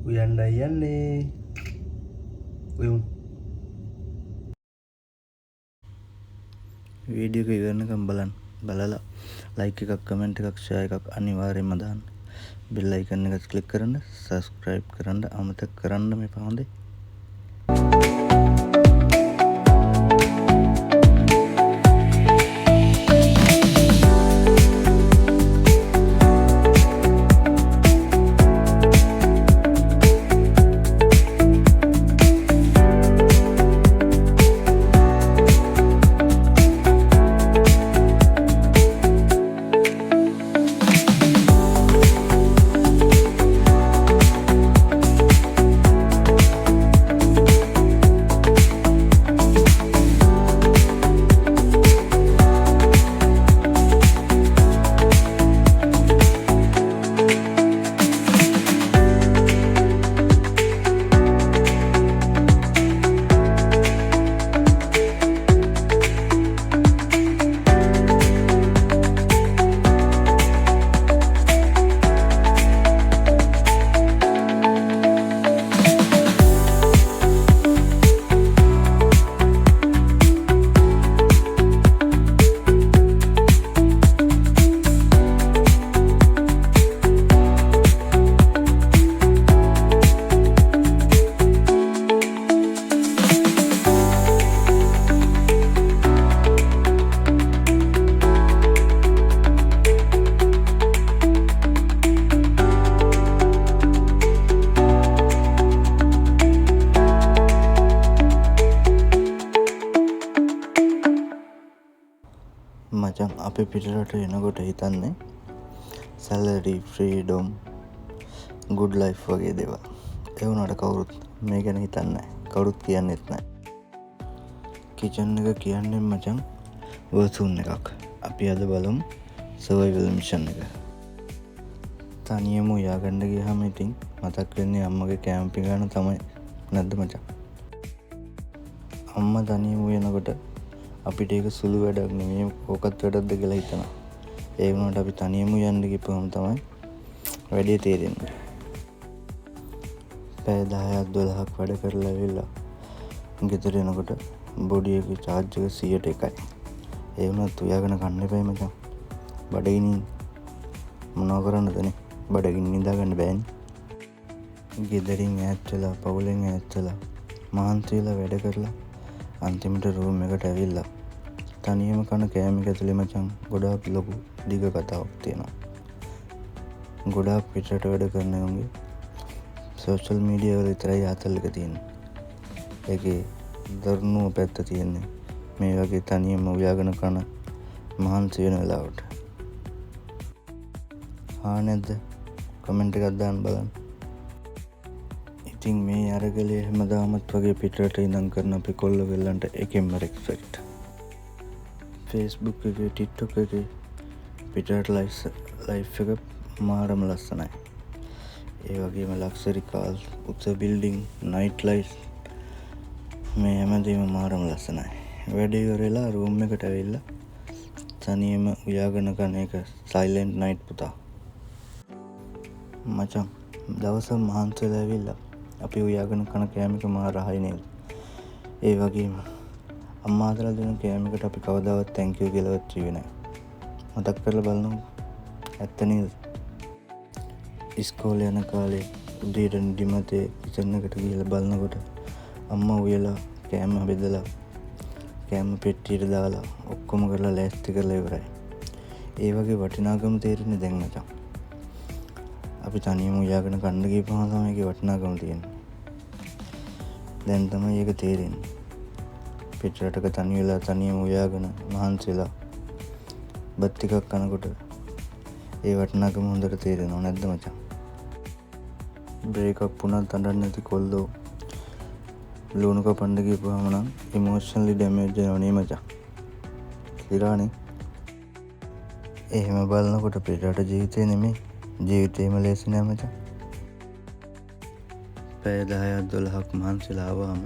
උයන්ඩයි යන්නේ උයමු. වීඩියෝ එක ඉවරනකම් බලලා ලයික් එකක් කමෙන්ට් එකක් ෂෙයා එකක් අනිවාර්යයෙන්ම දාන්න. බෙල් අයිකන් එක ක්ලික් කරන්න, සබ්ස්ක්‍රයිබ් කරන්න අමතක කරන්න මෙපා හොඳේ. මචං අපි පිටරට එනකොට හිතන්නේ සැලරි, ෆ්‍රීඩම්, ගුඩ් ලයිෆ් වගේ දේවල්. ඒ වුණාට කවුරුත් මේ ගැන හිතන්නේ නැහැ. කවුරුත් කියන්නේත් නැහැ. කිචන් එක කියන්නේ මචං වර්සූන් එකක්. අපි අද බලමු සර්වයිවල් මිෂන් එක. තනියම උයාගන්න ගියාම ඉතින් මතක් වෙන්නේ අම්මගේ කැම්පින් ගන්න තමයි නැද්ද මචං? අම්මා තනියම උයනකොට අපිට ඒක සුළු වැඩක් නෙමෙයි, ඕකත් වැඩක්ද කියලා හිතනවා. ඒ වුණාට අපි තනියම යන්න ගිහපුවම තමයි වැඩේ තේරෙන්නේ. පැය 10ක් 12ක් වැඩ කරලා ඇවිල්ලා ගෙදර එනකොට බොඩි එකේ charge එක 100ට එකයි. ඒ වුණත් උයාගෙන කන්න එපා මචං. බඩගිනින් මොනවා කරන්නදනේ? බඩගින්න නිදා ගන්න බෑනේ. ගෙදරින් ඈත් වෙලා, පවුලෙන් ඈත් වෙලා, මහන්සි වෙලා වැඩ කරලා අන්තිමට රූම් එකට ඇවිල්ලා තනියම කන කෑම එක ඇතුලේ මචං ගොඩාක් ලොකු දිග කතාවක් තියෙනවා. ගොඩාක් පිටරට වැඩ කරන උන්ගේ සෝෂල් මීඩියා වල විතරයි ආතල් එක තියෙන්නේ. ඒකේ දරුණුව පැත්ත තියෙන්නේ මේ වගේ තනියම උයාගෙන කන මහන්සි වෙන වෙලාවට. නැද්ද? කමෙන්ට් එකක් දාන්න බලන්න. ඉතින් මේ අරගලේ හැමදාමත් වගේ පිටරට ඉඳන් කරන අපි කොල්ල වෙල්ලන්ට එකෙන්ම රෙස්පෙක්ට්. Facebook එකේ, TikTok එකේ පිටරට ලයිෆ් එක මාරම ලස්සනයි. ඒ වගේම ලක්සරි කාර්ස්, උස බිල්ඩින්, නයිට් ලයිෆ් මේ හැමදේම මාරම ලස්සනයි. වැඩේ ඉවරලා රූම් එකට ඇවිල්ලා තනියම උයාගෙන කන එක සයිලන්ට් නයිට් පුතා. මචං දවස මහන්සි වෙලා ඇවිල්ලා අපි උයාගෙන කන කෑම එක මාර රහයි නේද? ඒ වගේම අම්මා හදලා දෙන කෑම එකට අපි කවදාවත් thank you කියලාවත් කිව්වේ නැහැ. මතක් කරලා බලන්න. ඇත්ත නේද? ඉස්කෝලේ යන කාලේ උදේට නිදිමතේ කිචන් එකට ගිහලා බලනකොට අම්මා උයලා කෑම බෙදලා කෑම පෙට්ටියට දාලා ඔක්කොම කරලා ලෑස්ති කරලා ඉවරයි. ඒ වගේ වටිනාකම තේරෙන්නේ දැන් මචං. අපි තනියම උයාගෙන කන්න ගිහපුවම තමයි ඒකේ වටිනාකම තියෙන්නේ. දැන් තමයි ඒක තේරෙන්නේ. පිටරටක තනි වෙලා තනියම උයාගෙන මහන්සි වෙලා බත් ටිකක් කනකොට ඒ වටිනාකම හොඳට තේරෙනව නැද්ද මචං? බ්‍රේක් අප් වුණත් අඬන්නේ නැති කොල්ලෝ ලුණු කපන්න ගිහපුවම නම් ඉමෝෂනලි ඩැමේජ් වෙනව නේ මචං. ඉරානේ. එහෙම බලනකොට පිටරට ජීවිතේ නෙමෙයි, ජීවිතේම ලේසි නෑ මචං. පැය 10ක් 12ක් මහන්සිලා ආවම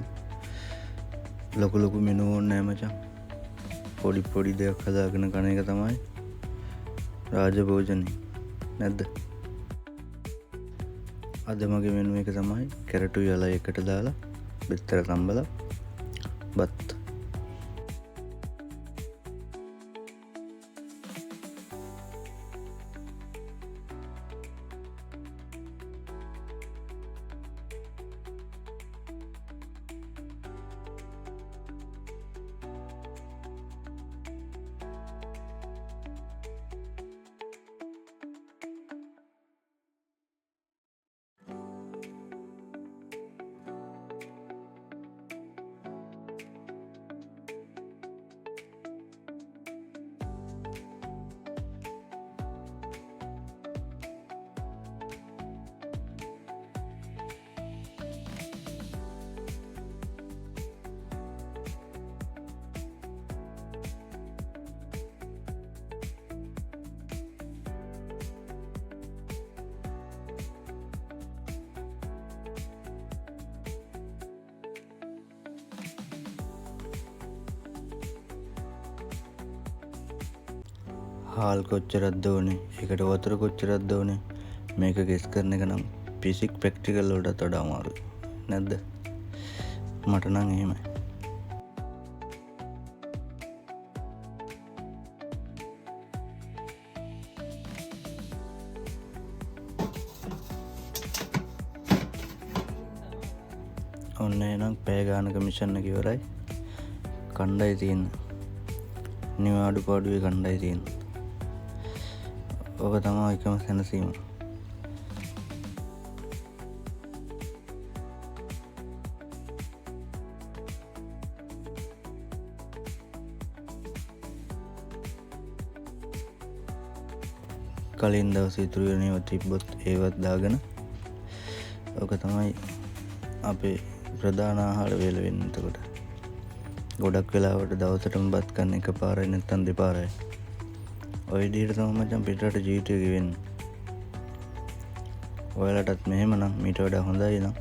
ලොකු මෙනු ඕනේ නෑ මචං. පොඩි දෙයක් හදාගෙන කන එක තමයි රාජභෝජනේ නැද්ද? අද මගේ මෙනු එක තමයි කැරටු යල එකට දාලා බිත්තර තම්බලා බත්. හාල් කොච්චරක්ද ඕනේ, ඒකට වතුර කොච්චරක්ද ඕනේ, මේක ගෙස් කරන එක නම් ෆිසික්ස් ප්‍රැක්ටිකල් වලටත් වඩා අමාරුයි නැද්ද? මට නම් එහෙමයි. ඔන්න එහෙනම් පැය ගානක මිෂන් එක ඉවරයි. කණ්ඩායි තියෙන නිවාඩු පාඩුවේ කණ්ඩායි තියෙන. ඔක තමයි එකම සැනසීම. කලින් දවසේ ඉතුරු වෙන ඒවා තිබ්බොත් ඒවත් දාගෙන ඔක තමයි අපේ ප්‍රධාන ආහාර වේල වෙන්නේ. එතකොට ගොඩක් වෙලාවට දවසටම බත් කන්න එක පාරයි නැත්නම් දෙපාරයි. ඔය විදිහට තමයි මචං පිටරට ජීවිතය ගෙවෙන්නේ. ඔයාලටත් මෙහෙම නම් මීට වඩා හොඳයි නම්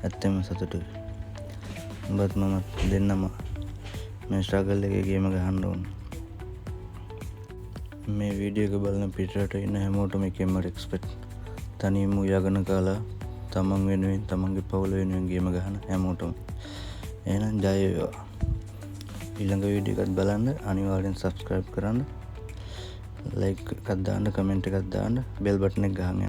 ඇත්තෙම සතුටුයි. උඹත් මම දෙන්නම මේ ස්ට්‍රගල් එකේ ගේම ගහන්න ඕන. මේ වීඩියෝ එක බලන පිටරට ඉන්න හැමෝටම එකෙන්ම රෙස්පෙක්ට්. තනියම උයාගෙන කාලා තමන් වෙනුවෙන් තමන්ගේ පවුල වෙනුවෙන් ගේම ගහන හැමෝටම. එහෙනම් ජය වේවා. ඊළඟ වීඩියෝ එකත් බලන්න අනිවාර්යෙන් subscribe කරන්න, like එකක් දාන්න, comment එකක් දාන්න, bell button එක ගහන්න.